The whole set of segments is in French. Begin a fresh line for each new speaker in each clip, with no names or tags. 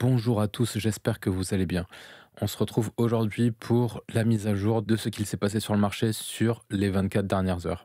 Bonjour à tous, j'espère que vous allez bien. On se retrouve aujourd'hui pour la mise à jour de ce qu'il s'est passé sur le marché sur les 24 dernières heures.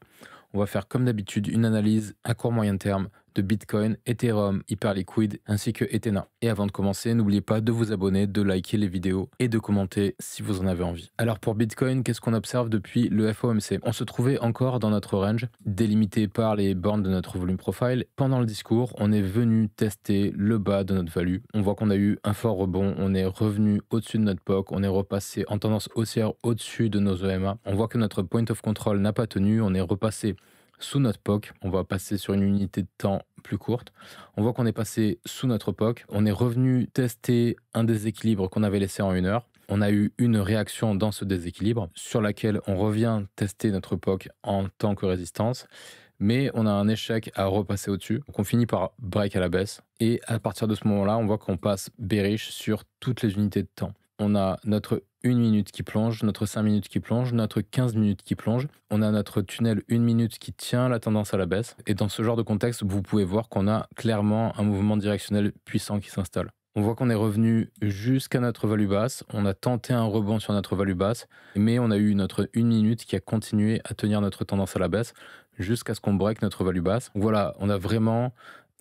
On va faire comme d'habitude une analyse à court moyen terme de Bitcoin, Ethereum, Hyperliquid ainsi que Ethena. Et avant de commencer, n'oubliez pas de vous abonner, de liker les vidéos et de commenter si vous en avez envie. Alors pour Bitcoin, qu'est-ce qu'on observe depuis le FOMC? On se trouvait encore dans notre range, délimité par les bornes de notre volume profile. Pendant le discours, on est venu tester le bas de notre value. On voit qu'on a eu un fort rebond, on est revenu au-dessus de notre POC, on est repassé en tendance haussière au-dessus de nos EMA. On voit que notre point of control n'a pas tenu, on est repassé sous notre POC, on va passer sur une unité de temps plus courte. On voit qu'on est passé sous notre POC, on est revenu tester un déséquilibre qu'on avait laissé en 1 heure. On a eu une réaction dans ce déséquilibre sur laquelle on revient tester notre POC en tant que résistance, mais on a un échec à repasser au-dessus. Donc on finit par break à la baisse et à partir de ce moment-là, on voit qu'on passe bearish sur toutes les unités de temps. On a notre 1 minute qui plonge, notre 5 minutes qui plonge, notre 15 minutes qui plonge. On a notre tunnel 1 minute qui tient la tendance à la baisse. Et dans ce genre de contexte, vous pouvez voir qu'on a clairement un mouvement directionnel puissant qui s'installe. On voit qu'on est revenu jusqu'à notre value basse. On a tenté un rebond sur notre value basse, mais on a eu notre 1 minute qui a continué à tenir notre tendance à la baisse jusqu'à ce qu'on break notre value basse. Voilà, on a vraiment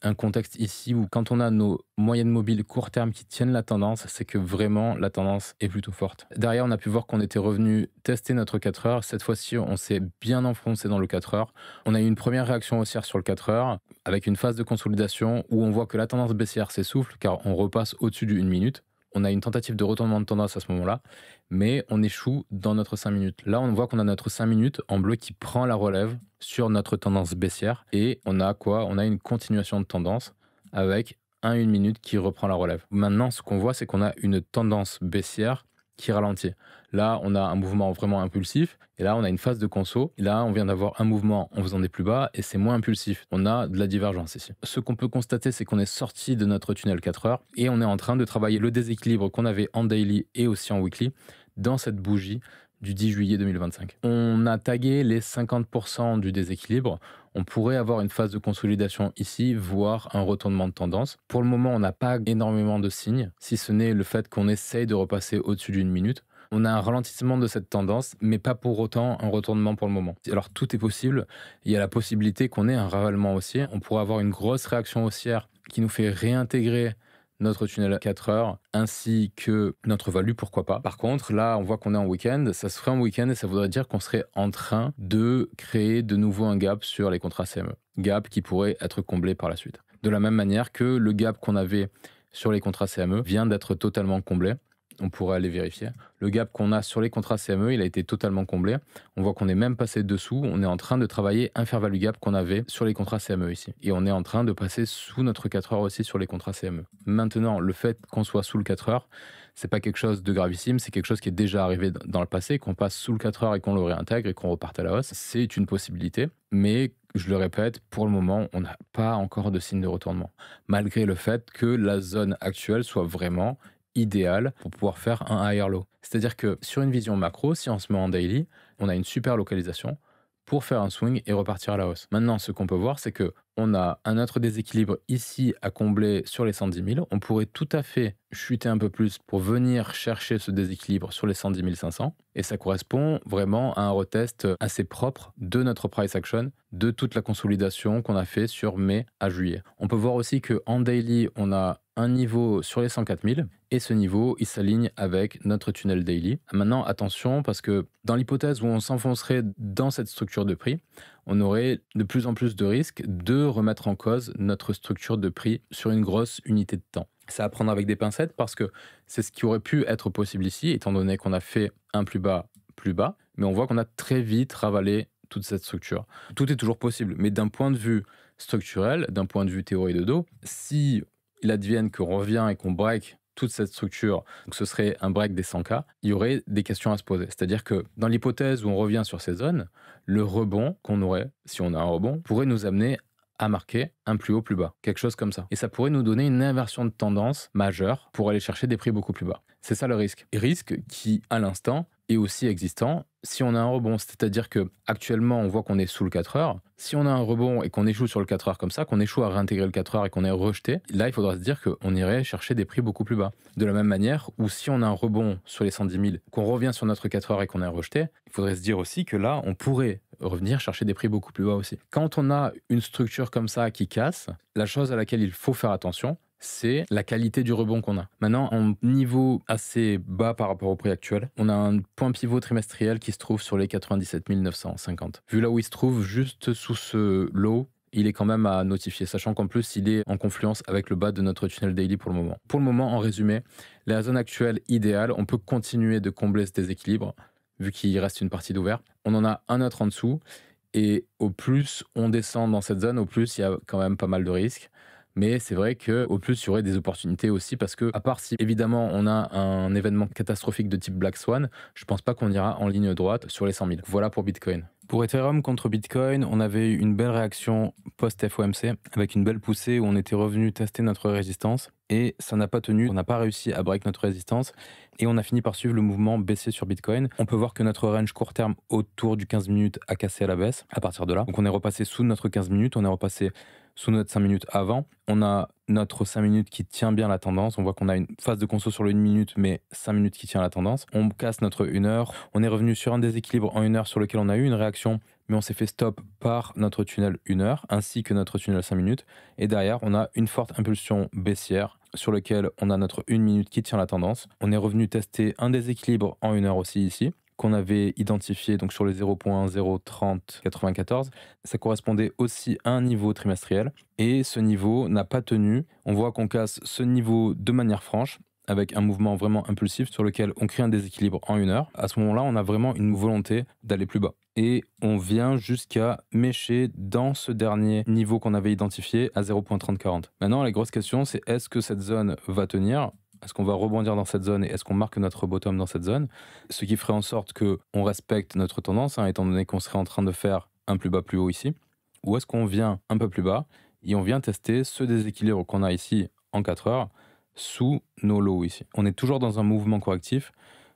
un contexte ici où quand on a nos moyennes mobiles court terme qui tiennent la tendance, c'est que vraiment la tendance est plutôt forte. Derrière, on a pu voir qu'on était revenu tester notre 4 heures. Cette fois-ci, on s'est bien enfoncé dans le 4 heures. On a eu une première réaction haussière sur le 4 heures avec une phase de consolidation où on voit que la tendance baissière s'essouffle car on repasse au-dessus du 1 minute. On a une tentative de retournement de tendance à ce moment-là, mais on échoue dans notre 5 minutes. Là, on voit qu'on a notre 5 minutes en bleu qui prend la relève sur notre tendance baissière et on a quoi? On a une continuation de tendance avec un 1 minute qui reprend la relève. Maintenant, ce qu'on voit, c'est qu'on a une tendance baissière qui ralentit. Là, on a un mouvement vraiment impulsif et là, on a une phase de conso. Et là, on vient d'avoir un mouvement en faisant des plus bas et c'est moins impulsif. On a de la divergence ici. Ce qu'on peut constater, c'est qu'on est sorti de notre tunnel 4 heures et on est en train de travailler le déséquilibre qu'on avait en daily et aussi en weekly dans cette bougie du 10 juillet 2025. On a tagué les 50% du déséquilibre. On pourrait avoir une phase de consolidation ici, voire un retournement de tendance. Pour le moment, on n'a pas énormément de signes, si ce n'est le fait qu'on essaye de repasser au-dessus d'1 minute. On a un ralentissement de cette tendance, mais pas pour autant un retournement pour le moment. Alors tout est possible. Il y a la possibilité qu'on ait un ravalement haussier. On pourrait avoir une grosse réaction haussière qui nous fait réintégrer notre tunnel 4 heures, ainsi que notre value, pourquoi pas. Par contre, là, on voit qu'on est en week-end, ça se ferait en week-end et ça voudrait dire qu'on serait en train de créer de nouveau un gap sur les contrats CME. Gap qui pourrait être comblé par la suite. De la même manière que le gap qu'on avait sur les contrats CME vient d'être totalement comblé. On pourrait aller vérifier. Le gap qu'on a sur les contrats CME, il a été totalement comblé. On voit qu'on est même passé dessous. On est en train de travailler un fair value gap qu'on avait sur les contrats CME ici. Et on est en train de passer sous notre 4 heures aussi sur les contrats CME. Maintenant, le fait qu'on soit sous le 4 heures, c'est pas quelque chose de gravissime. C'est quelque chose qui est déjà arrivé dans le passé, qu'on passe sous le 4 heures et qu'on le réintègre et qu'on reparte à la hausse. C'est une possibilité. Mais je le répète, pour le moment, on n'a pas encore de signe de retournement. Malgré le fait que la zone actuelle soit vraiment idéal pour pouvoir faire un higher low. C'est-à-dire que sur une vision macro, si on se met en daily, on a une super localisation pour faire un swing et repartir à la hausse. Maintenant, ce qu'on peut voir, c'est que on a un autre déséquilibre ici à combler sur les 110 000. On pourrait tout à fait chuter un peu plus pour venir chercher ce déséquilibre sur les 110 500. Et ça correspond vraiment à un retest assez propre de notre price action, de toute la consolidation qu'on a fait sur mai à juillet. On peut voir aussi qu'en daily, on a un niveau sur les 104 000 et ce niveau, il s'aligne avec notre tunnel daily. Maintenant, attention, parce que dans l'hypothèse où on s'enfoncerait dans cette structure de prix, on aurait de plus en plus de risques de remettre en cause notre structure de prix sur une grosse unité de temps. C'est à prendre avec des pincettes parce que c'est ce qui aurait pu être possible ici, étant donné qu'on a fait un plus bas, mais on voit qu'on a très vite ravalé toute cette structure. Tout est toujours possible, mais d'un point de vue structurel, d'un point de vue théorie de dos, si il advienne qu'on revient et qu'on break toute cette structure, donc ce serait un break des 100K, il y aurait des questions à se poser. C'est-à-dire que dans l'hypothèse où on revient sur ces zones, le rebond qu'on aurait, si on a un rebond, pourrait nous amener à marquer un plus haut, plus bas, quelque chose comme ça. Et ça pourrait nous donner une inversion de tendance majeure pour aller chercher des prix beaucoup plus bas. C'est ça le risque. Et risque qui, à l'instant, est aussi existant si on a un rebond. C'est-à-dire que actuellement, on voit qu'on est sous le 4 heures. Si on a un rebond et qu'on échoue sur le 4 heures comme ça, qu'on échoue à réintégrer le 4 heures et qu'on est rejeté, là, il faudra se dire qu'on irait chercher des prix beaucoup plus bas. De la même manière, ou si on a un rebond sur les 110 000, qu'on revient sur notre 4 heures et qu'on est rejeté, il faudrait se dire aussi que là, on pourrait revenir chercher des prix beaucoup plus bas aussi. Quand on a une structure comme ça qui casse, la chose à laquelle il faut faire attention, c'est la qualité du rebond qu'on a. Maintenant, en niveau assez bas par rapport au prix actuel, on a un point pivot trimestriel qui se trouve sur les 97 950. Vu là où il se trouve, juste sous ce low, il est quand même à notifier, sachant qu'en plus, il est en confluence avec le bas de notre tunnel daily pour le moment. Pour le moment, en résumé, la zone actuelle idéale, on peut continuer de combler ce déséquilibre, vu qu'il reste une partie d'ouvert. On en a un autre en dessous, et au plus on descend dans cette zone, au plus il y a quand même pas mal de risques. Mais c'est vrai qu'au plus, il y aurait des opportunités aussi parce que, à part si évidemment on a un événement catastrophique de type Black Swan, je pense pas qu'on ira en ligne droite sur les 100 000. Voilà pour Bitcoin. Pour Ethereum contre Bitcoin, on avait eu une belle réaction post-FOMC avec une belle poussée où on était revenu tester notre résistance et ça n'a pas tenu, on n'a pas réussi à break notre résistance et on a fini par suivre le mouvement baissier sur Bitcoin. On peut voir que notre range court terme autour du 15 minutes a cassé à la baisse à partir de là. Donc on est repassé sous notre 15 minutes, on est repassé sous notre 5 minutes avant. On a notre 5 minutes qui tient bien la tendance. On voit qu'on a une phase de conso sur le 1 minute, mais 5 minutes qui tient la tendance. On casse notre 1 heure. On est revenu sur un déséquilibre en 1 heure sur lequel on a eu une réaction, mais on s'est fait stop par notre tunnel 1 heure, ainsi que notre tunnel 5 minutes. Et derrière, on a une forte impulsion baissière sur lequel on a notre 1 minute qui tient la tendance. On est revenu tester un déséquilibre en 1 heure aussi ici, qu'on avait identifié donc sur les 0.03094. Ça correspondait aussi à un niveau trimestriel et ce niveau n'a pas tenu. On voit qu'on casse ce niveau de manière franche avec un mouvement vraiment impulsif sur lequel on crée un déséquilibre en 1 heure. À ce moment-là, on a vraiment une volonté d'aller plus bas. Et on vient jusqu'à mécher dans ce dernier niveau qu'on avait identifié à 0.3040. Maintenant, la grosse question, c'est est-ce que cette zone va tenir ? Est-ce qu'on va rebondir dans cette zone et est-ce qu'on marque notre bottom dans cette zone? Ce qui ferait en sorte qu'on respecte notre tendance, étant donné qu'on serait en train de faire un plus bas plus haut ici. Ou est-ce qu'on vient un peu plus bas et on vient tester ce déséquilibre qu'on a ici en 4 heures sous nos lows ici. On est toujours dans un mouvement correctif.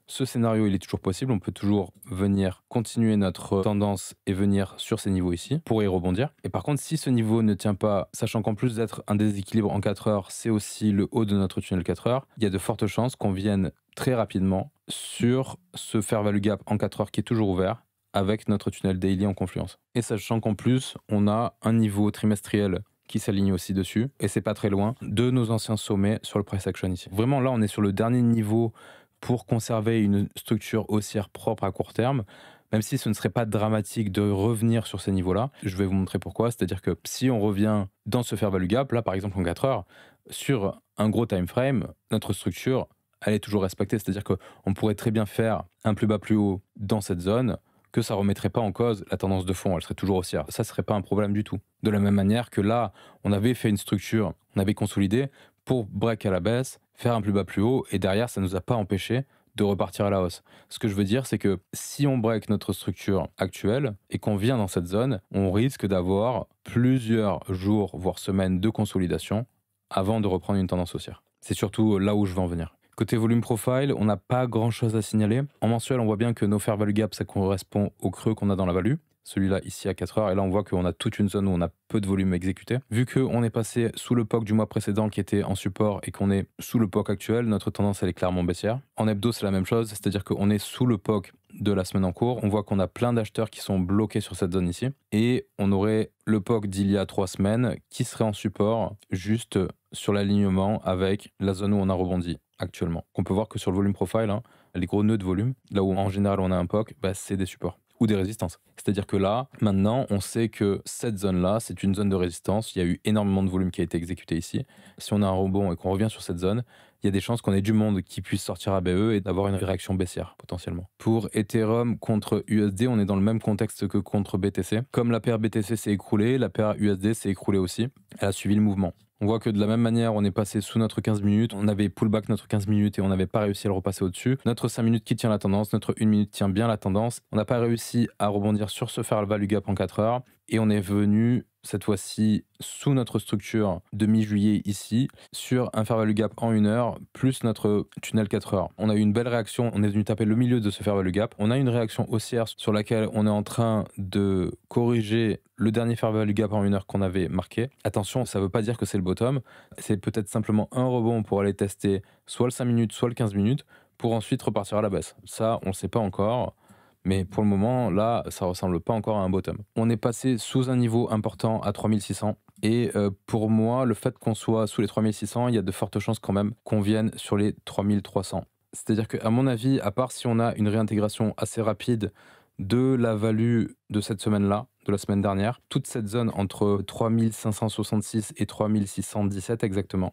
Ce scénario, il est toujours possible. On peut toujours venir continuer notre tendance et venir sur ces niveaux ici pour y rebondir. Et par contre, si ce niveau ne tient pas, sachant qu'en plus d'être un déséquilibre en 4 heures, c'est aussi le haut de notre tunnel 4 heures, il y a de fortes chances qu'on vienne très rapidement sur ce fair value gap en 4 heures qui est toujours ouvert avec notre tunnel daily en confluence. Et sachant qu'en plus, on a un niveau trimestriel qui s'aligne aussi dessus, et c'est pas très loin de nos anciens sommets sur le price action ici. Vraiment là, on est sur le dernier niveau pour conserver une structure haussière propre à court terme, même si ce ne serait pas dramatique de revenir sur ces niveaux-là. Je vais vous montrer pourquoi, c'est-à-dire que si on revient dans ce fair value gap, là par exemple en 4 heures, sur un gros time frame, notre structure, elle est toujours respectée, c'est-à-dire qu'on pourrait très bien faire un plus bas plus haut dans cette zone, que ça ne remettrait pas en cause la tendance de fond, elle serait toujours haussière. Ça ne serait pas un problème du tout. De la même manière que là, on avait fait une structure, on avait consolidé pour break à la baisse, faire un plus bas plus haut, et derrière, ça ne nous a pas empêché de repartir à la hausse. Ce que je veux dire, c'est que si on break notre structure actuelle et qu'on vient dans cette zone, on risque d'avoir plusieurs jours, voire semaines de consolidation avant de reprendre une tendance haussière. C'est surtout là où je veux en venir. Côté volume profile, on n'a pas grand chose à signaler. En mensuel, on voit bien que nos fair value gap, ça correspond au creux qu'on a dans la value. Celui-là ici à 4 heures, et là on voit qu'on a toute une zone où on a peu de volume exécuté. Vu qu'on est passé sous le POC du mois précédent qui était en support et qu'on est sous le POC actuel, notre tendance elle est clairement baissière. En hebdo c'est la même chose, c'est-à-dire qu'on est sous le POC de la semaine en cours. On voit qu'on a plein d'acheteurs qui sont bloqués sur cette zone ici, et on aurait le POC d'il y a 3 semaines qui serait en support juste sur l'alignement avec la zone où on a rebondi actuellement. On peut voir que sur le volume profile, les gros nœuds de volume, là où en général on a un POC, c'est des supports ou des résistances. C'est-à-dire que là, maintenant, on sait que cette zone-là, c'est une zone de résistance. Il y a eu énormément de volume qui a été exécuté ici. Si on a un rebond et qu'on revient sur cette zone, il y a des chances qu'on ait du monde qui puisse sortir à BE et d'avoir une réaction baissière, potentiellement. Pour Ethereum contre USD, on est dans le même contexte que contre BTC. Comme la paire BTC s'est écroulée, la paire USD s'est écroulée aussi. Elle a suivi le mouvement. On voit que de la même manière, on est passé sous notre 15 minutes, on avait pullback notre 15 minutes et on n'avait pas réussi à le repasser au-dessus. Notre 5 minutes qui tient la tendance, notre 1 minute tient bien la tendance. On n'a pas réussi à rebondir sur ce fair value gap en 4 heures et on est venu cette fois-ci sous notre structure de mi-juillet ici, sur un fair value gap en 1 heure, plus notre tunnel 4 heures. On a eu une belle réaction, on est venu taper le milieu de ce fair value gap. On a une réaction haussière sur laquelle on est en train de corriger le dernier fair value gap en 1 heure qu'on avait marqué. Attention, ça ne veut pas dire que c'est le bottom, c'est peut-être simplement un rebond pour aller tester soit le 5 minutes, soit le 15 minutes, pour ensuite repartir à la baisse. Ça, on ne sait pas encore. Mais pour le moment, là, ça ressemble pas encore à un bottom. On est passé sous un niveau important à 3600. Et pour moi, le fait qu'on soit sous les 3600, il y a de fortes chances quand même qu'on vienne sur les 3300. C'est-à-dire qu'à mon avis, à part si on a une réintégration assez rapide de la value de cette semaine-là, de la semaine dernière, toute cette zone entre 3566 et 3617 exactement,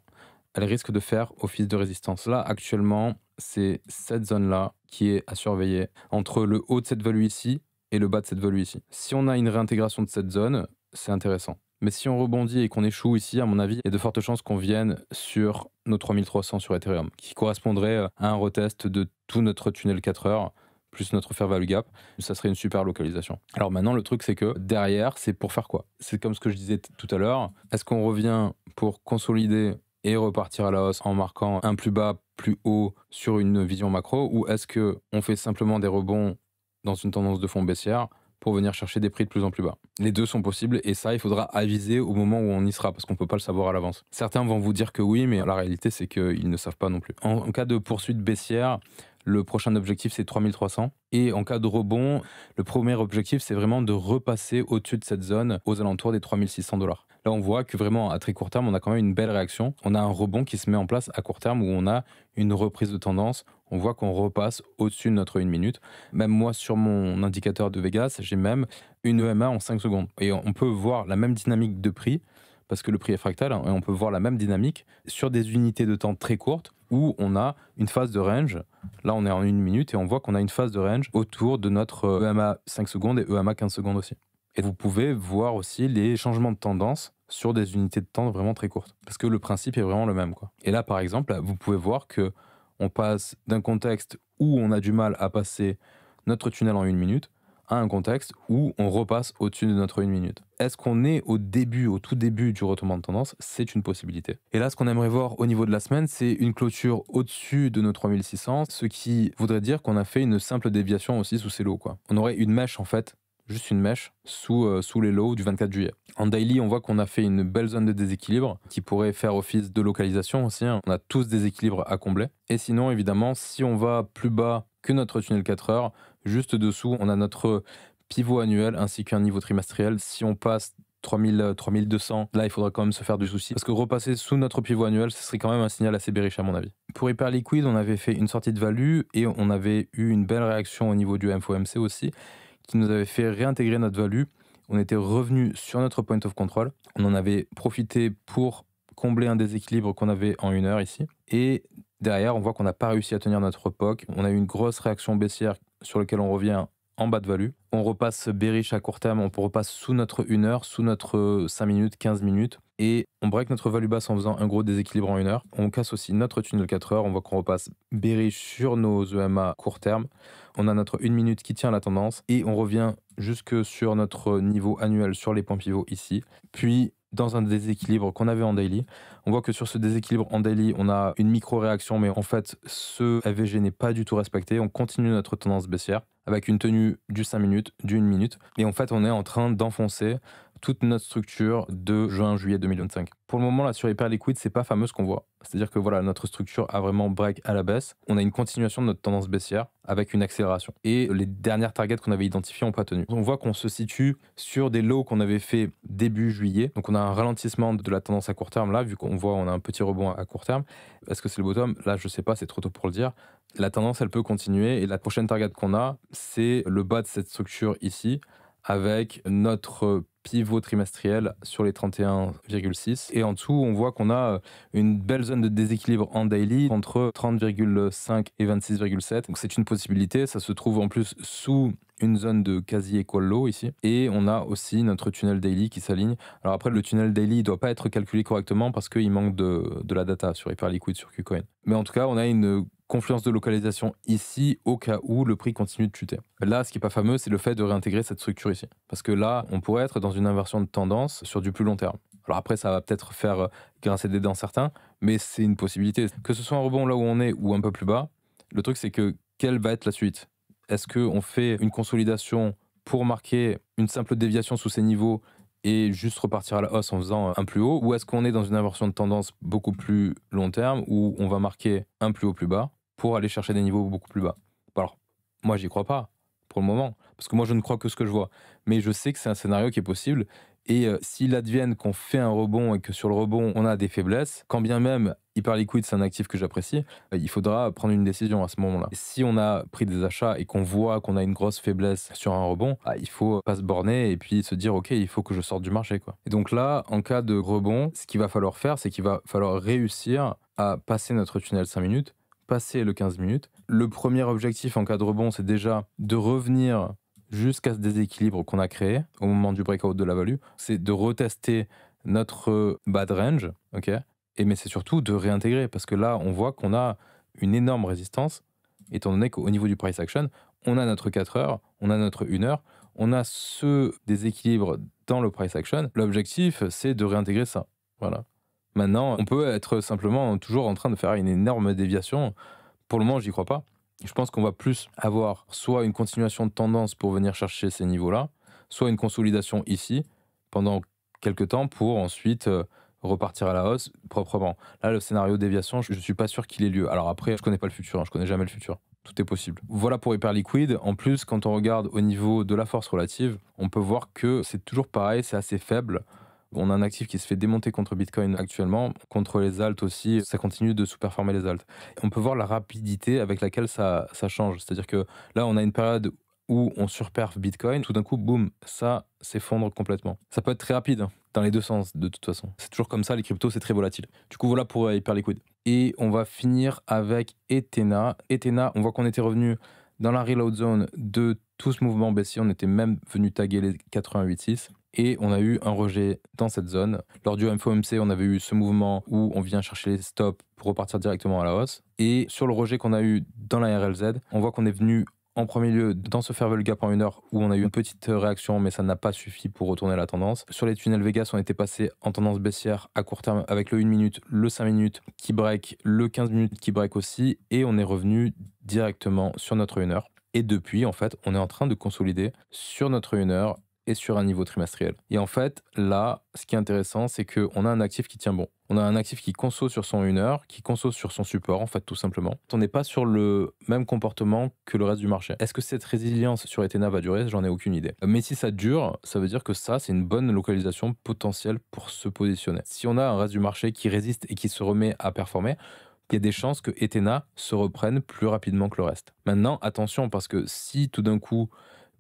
elle risque de faire office de résistance. Là, actuellement, c'est cette zone-là qui est à surveiller entre le haut de cette value ici et le bas de cette value ici. Si on a une réintégration de cette zone, c'est intéressant. Mais si on rebondit et qu'on échoue ici, à mon avis, il y a de fortes chances qu'on vienne sur nos 3300 sur Ethereum, qui correspondrait à un retest de tout notre tunnel 4 heures, plus notre fair value gap. Ça serait une super localisation. Alors maintenant, le truc, c'est que derrière, c'est pour faire quoi? C'est comme ce que je disais tout à l'heure. Est-ce qu'on revient pour consolider et repartir à la hausse en marquant un plus bas, plus haut sur une vision macro, ou est-ce qu'on fait simplement des rebonds dans une tendance de fond baissière pour venir chercher des prix de plus en plus bas? Les deux sont possibles et ça, il faudra aviser au moment où on y sera parce qu'on ne peut pas le savoir à l'avance. Certains vont vous dire que oui, mais la réalité, c'est qu'ils ne savent pas non plus. En cas de poursuite baissière, le prochain objectif, c'est 3300. Et en cas de rebond, le premier objectif, c'est vraiment de repasser au-dessus de cette zone aux alentours des 3600$. Là, on voit que vraiment, à très court terme, on a quand même une belle réaction. On a un rebond qui se met en place à court terme où on a une reprise de tendance. On voit qu'on repasse au-dessus de notre 1 minute. Même moi, sur mon indicateur de Vegas, j'ai même une EMA en 5 secondes. Et on peut voir la même dynamique de prix, parce que le prix est fractal, et on peut voir la même dynamique sur des unités de temps très courtes où on a une phase de range. Là, on est en 1 minute et on voit qu'on a une phase de range autour de notre EMA 5 secondes et EMA 15 secondes aussi. Et vous pouvez voir aussi les changements de tendance sur des unités de temps vraiment très courtes. Parce que le principe est vraiment le même, quoi. Et là, par exemple, vous pouvez voir que on passe d'un contexte où on a du mal à passer notre tunnel en 1 minute à un contexte où on repasse au-dessus de notre 1 minute. Est-ce qu'on est au tout début du retournement de tendance? C'est une possibilité. Et là, ce qu'on aimerait voir au niveau de la semaine, c'est une clôture au-dessus de nos 3600, ce qui voudrait dire qu'on a fait une simple déviation aussi sous ces lows, quoi. On aurait une mèche, en fait, juste une mèche sous les lows du 24 juillet. En daily, on voit qu'on a fait une belle zone de déséquilibre qui pourrait faire office de localisation aussi, hein. On a tous des équilibres à combler. Et sinon, évidemment, si on va plus bas que notre tunnel 4 heures, juste dessous, on a notre pivot annuel ainsi qu'un niveau trimestriel. Si on passe 3200, là, il faudra quand même se faire du souci. Parce que repasser sous notre pivot annuel, ce serait quand même un signal assez bearish à mon avis. Pour Hyperliquid, on avait fait une sortie de value et on avait eu une belle réaction au niveau du FOMC aussi, qui nous avait fait réintégrer notre value. On était revenu sur notre point of control. On en avait profité pour combler un déséquilibre qu'on avait en 1 heure ici. Et derrière, on voit qu'on n'a pas réussi à tenir notre POC. On a eu une grosse réaction baissière sur laquelle on revient en bas de value. On repasse bearish à court terme, on repasse sous notre 1 heure, sous notre 5 minutes, 15 minutes. Et on break notre value basse en faisant un gros déséquilibre en 1 heure. On casse aussi notre tunnel 4 heures. On voit qu'on repasse bearish sur nos EMA court terme. On a notre 1 minute qui tient la tendance. Et on revient jusque sur notre niveau annuel sur les points pivots ici. Puis dans un déséquilibre qu'on avait en daily. On voit que sur ce déséquilibre en daily, on a une micro-réaction, mais en fait, ce FVG n'est pas du tout respecté. On continue notre tendance baissière avec une tenue du 5 minutes, du 1 minute. Et en fait, on est en train d'enfoncer toute notre structure de juin-juillet 2025. Pour le moment, là, sur Hyperliquid, c'est pas fameux ce qu'on voit. C'est-à-dire que voilà, notre structure a vraiment break à la baisse. On a une continuation de notre tendance baissière avec une accélération. Et les dernières targets qu'on avait identifiées n'ont pas tenu. On voit qu'on se situe sur des lows qu'on avait fait début juillet. Donc on a un ralentissement de la tendance à court terme là, vu qu'on voit on a un petit rebond à court terme. Est-ce que c'est le bottom? Là, je sais pas, c'est trop tôt pour le dire. La tendance, elle peut continuer. Et la prochaine target qu'on a, c'est le bas de cette structure ici, avec notre pivot trimestriel sur les 31,6. Et en dessous, on voit qu'on a une belle zone de déséquilibre en daily entre 30,5 et 26,7. Donc c'est une possibilité. Ça se trouve en plus sous une zone de quasi equal low ici. Et on a aussi notre tunnel daily qui s'aligne. Alors après, le tunnel daily ne doit pas être calculé correctement parce qu'il manque de la data sur Hyperliquid, sur KuCoin. Mais en tout cas, on a une confluence de localisation ici au cas où le prix continue de chuter. Là, ce qui n'est pas fameux, c'est le fait de réintégrer cette structure ici. Parce que là, on pourrait être dans une inversion de tendance sur du plus long terme. Alors après, ça va peut-être faire grincer des dents certains, mais c'est une possibilité. Que ce soit un rebond là où on est ou un peu plus bas, le truc c'est que quelle va être la suite? Est-ce qu'on fait une consolidation pour marquer une simple déviation sous ces niveaux et juste repartir à la hausse en faisant un plus haut, ou est-ce qu'on est dans une inversion de tendance beaucoup plus long terme où on va marquer un plus haut plus bas pour aller chercher des niveaux beaucoup plus bas? Alors, moi j'y crois pas pour le moment, parce que moi je ne crois que ce que je vois, mais je sais que c'est un scénario qui est possible, et s'il advienne qu'on fait un rebond et que sur le rebond on a des faiblesses, quand bien même Hyperliquid c'est un actif que j'apprécie, il faudra prendre une décision à ce moment-là. Et si on a pris des achats et qu'on voit qu'on a une grosse faiblesse sur un rebond, il faut pas se borner et puis se dire ok, il faut que je sorte du marché, quoi. Et donc là, en cas de rebond, ce qu'il va falloir faire, c'est qu'il va falloir réussir à passer notre tunnel 5 minutes, passer le 15 minutes. Le premier objectif en cas de rebond, c'est déjà de revenir jusqu'à ce déséquilibre qu'on a créé au moment du breakout de la value, c'est de retester notre bad range, ok, et mais c'est surtout de réintégrer, parce que là, on voit qu'on a une énorme résistance, étant donné qu'au niveau du price action, on a notre 4 heures, on a notre 1 heure, on a ce déséquilibre dans le price action. L'objectif, c'est de réintégrer ça. Voilà. Maintenant, on peut être simplement toujours en train de faire une énorme déviation. Pour le moment, j'y crois pas. Je pense qu'on va plus avoir soit une continuation de tendance pour venir chercher ces niveaux-là, soit une consolidation ici pendant quelques temps pour ensuite repartir à la hausse proprement. Là, le scénario déviation, je ne suis pas sûr qu'il ait lieu. Alors après, je connais pas le futur, hein, je connais jamais le futur. Tout est possible. Voilà pour Hyperliquid. En plus, quand on regarde au niveau de la force relative, on peut voir que c'est toujours pareil, c'est assez faible. On a un actif qui se fait démonter contre Bitcoin actuellement, contre les alts aussi, ça continue de sous-performer les alts. On peut voir la rapidité avec laquelle ça change. C'est-à-dire que là, on a une période où on surperf Bitcoin, tout d'un coup, boum, ça s'effondre complètement. Ça peut être très rapide, hein, dans les deux sens, de toute façon. C'est toujours comme ça, les cryptos, c'est très volatile. Du coup, voilà pour Hyperliquid. Et on va finir avec Ethena. Ethena, on voit qu'on était revenu dans la reload zone de tout ce mouvement baissier. On était même venu taguer les 88,6. Et on a eu un rejet dans cette zone. Lors du FOMC, on avait eu ce mouvement où on vient chercher les stops pour repartir directement à la hausse. Et sur le rejet qu'on a eu dans la RLZ, on voit qu'on est venu en premier lieu dans ce fair value gap en 1 heure où on a eu une petite réaction, mais ça n'a pas suffi pour retourner la tendance. Sur les tunnels Vegas, on était passé en tendance baissière à court terme avec le 1 minute, le 5 minutes qui break, le 15 minutes qui break aussi, et on est revenu directement sur notre 1 heure. Et depuis, en fait, on est en train de consolider sur notre 1 heure et sur un niveau trimestriel. Et en fait, là, ce qui est intéressant, c'est qu'on a un actif qui tient bon. On a un actif qui conso sur son 1 heure, qui conso sur son support, en fait, tout simplement. On n'est pas sur le même comportement que le reste du marché. Est-ce que cette résilience sur Ethena va durer? J'en ai aucune idée. Mais si ça dure, ça veut dire que ça, c'est une bonne localisation potentielle pour se positionner. Si on a un reste du marché qui résiste et qui se remet à performer, il y a des chances que Ethena se reprenne plus rapidement que le reste. Maintenant, attention, parce que si tout d'un coup,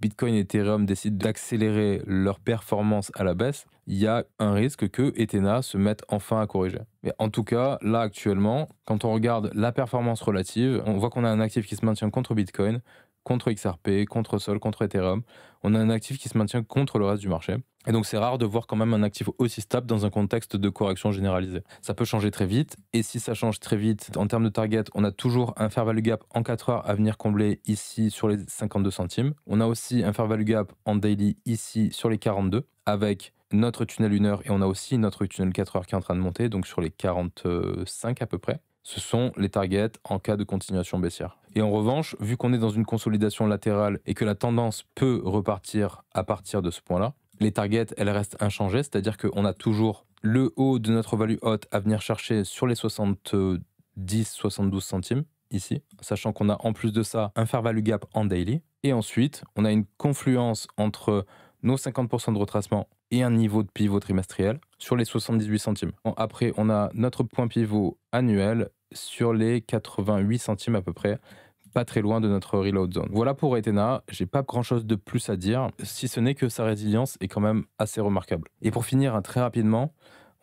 Bitcoin et Ethereum décident d'accélérer leur performance à la baisse, il y a un risque que Ethena se mette enfin à corriger. Mais en tout cas, là actuellement, quand on regarde la performance relative, on voit qu'on a un actif qui se maintient contre Bitcoin, contre XRP, contre Sol, contre Ethereum. On a un actif qui se maintient contre le reste du marché. Et donc c'est rare de voir quand même un actif aussi stable dans un contexte de correction généralisée. Ça peut changer très vite, et si ça change très vite, en termes de target, on a toujours un fair value gap en 4 heures à venir combler ici sur les 52 centimes. On a aussi un fair value gap en daily ici sur les 42, avec notre tunnel 1 heure, et on a aussi notre tunnel 4 heures qui est en train de monter, donc sur les 45 à peu près. Ce sont les targets en cas de continuation baissière. Et en revanche, vu qu'on est dans une consolidation latérale et que la tendance peut repartir à partir de ce point-là, les targets, elles restent inchangées, c'est-à-dire qu'on a toujours le haut de notre value haute à venir chercher sur les 70-72 centimes, ici, sachant qu'on a en plus de ça un fair value gap en daily. Et ensuite, on a une confluence entre nos 50% de retracement et un niveau de pivot trimestriel sur les 78 centimes. Après, on a notre point pivot annuel sur les 88 centimes à peu près, pas très loin de notre reload zone. Voilà pour Ethena, j'ai pas grand chose de plus à dire, si ce n'est que sa résilience est quand même assez remarquable. Et pour finir, très rapidement,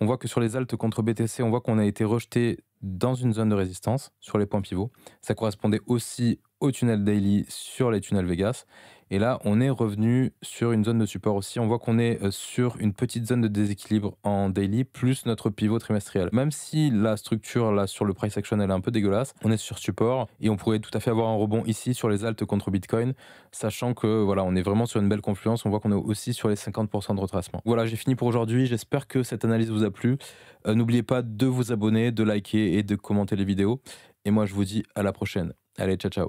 on voit que sur les alts contre BTC, on voit qu'on a été rejeté dans une zone de résistance sur les points pivots. Ça correspondait aussi au tunnel daily sur les tunnels Vegas. Et là, on est revenu sur une zone de support aussi. On voit qu'on est sur une petite zone de déséquilibre en daily, plus notre pivot trimestriel. Même si la structure là sur le price action elle est un peu dégueulasse, on est sur support et on pourrait tout à fait avoir un rebond ici sur les altes contre Bitcoin, sachant que voilà, on est vraiment sur une belle confluence. On voit qu'on est aussi sur les 50% de retracement. Voilà, j'ai fini pour aujourd'hui. J'espère que cette analyse vous a plu. N'oubliez pas de vous abonner, de liker et de commenter les vidéos. Et moi, je vous dis à la prochaine. Allez, ciao, ciao.